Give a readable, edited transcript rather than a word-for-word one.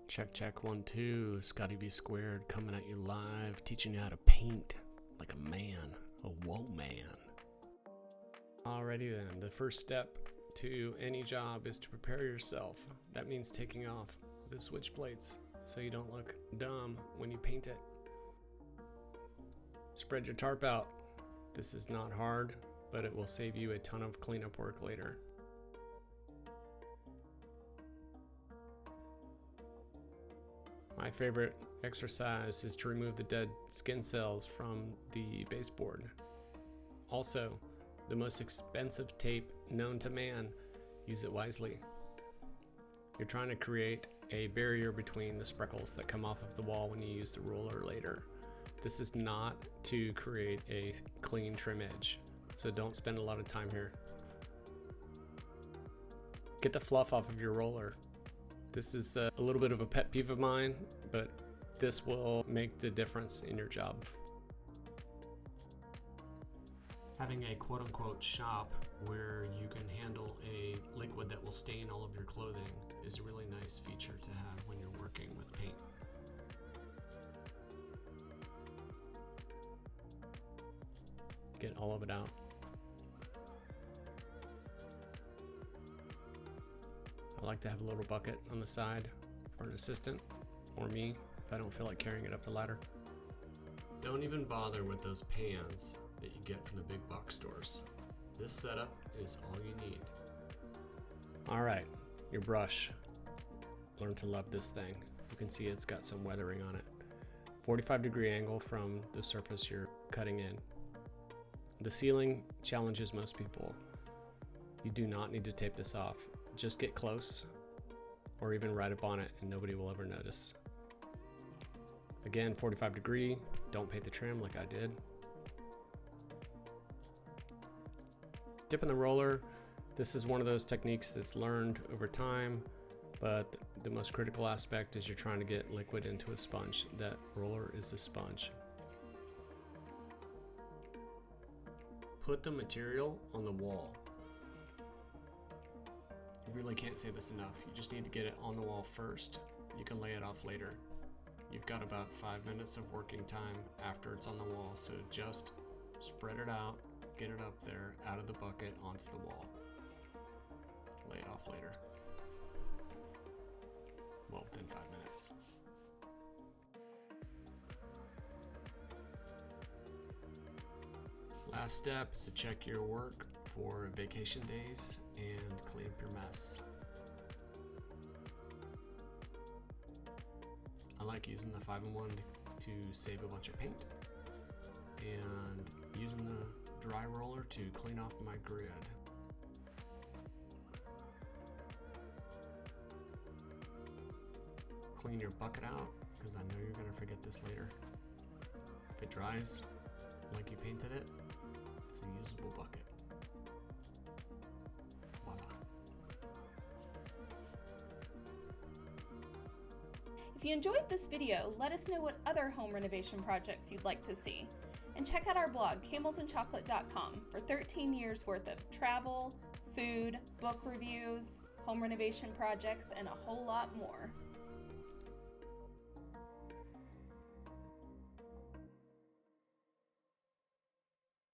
Check, check, 1, 2. Scotty V Squared coming at you live, teaching you how to paint like a man, a whoa man. Alrighty then, the first step to any job is to prepare yourself. That means taking off the switch plates so you don't look dumb when you paint it. Spread your tarp out. This is not hard, but it will save you a ton of cleanup work later. My favorite exercise is to remove the dead skin cells from the baseboard. Also, the most expensive tape known to man, use it wisely. You're trying to create a barrier between the sprinkles that come off of the wall when you use the roller later. This is not to create a clean trim edge, so don't spend a lot of time here. Get the fluff off of your roller. This is a little bit of a pet peeve of mine, but this will make the difference in your job. Having a quote-unquote shop where you can handle a liquid that will stain all of your clothing is a really nice feature to have when you're working with paint. Get all of it out. I like to have a little bucket on the side for an assistant or me if I don't feel like carrying it up the ladder. Don't even bother with those pans that you get from the big box stores. This setup is all you need. All right, your brush. Learn to love this thing. You can see it's got some weathering on it. 45-degree angle from the surface you're cutting in. The ceiling challenges most people. You do not need to tape this off. Just get close or even right up on it and nobody will ever notice. Again, 45 degree, don't paint the trim like I did. Dip in the roller. This is one of those techniques that's learned over time, but the most critical aspect is you're trying to get liquid into a sponge. That roller is a sponge. Put the material on the wall. You really can't say this enough. You just need to get it on the wall first. You can lay it off later. You've got about 5 minutes of working time after it's on the wall, so just spread it out, get it up there, out of the bucket, onto the wall. Lay it off later. Well, within 5 minutes. Last step is to check your work for vacation days and clean up your mess. I like using the 5-in-1 to save a bunch of paint and using the dry roller to clean off my grid. Clean your bucket out because I know you're going to forget this later. If it dries like you painted it, it's a usable bucket. Voila. If you enjoyed this video, let us know what other home renovation projects you'd like to see. And check out our blog, camelsandchocolate.com, for 13 years worth of travel, food, book reviews, home renovation projects, and a whole lot more.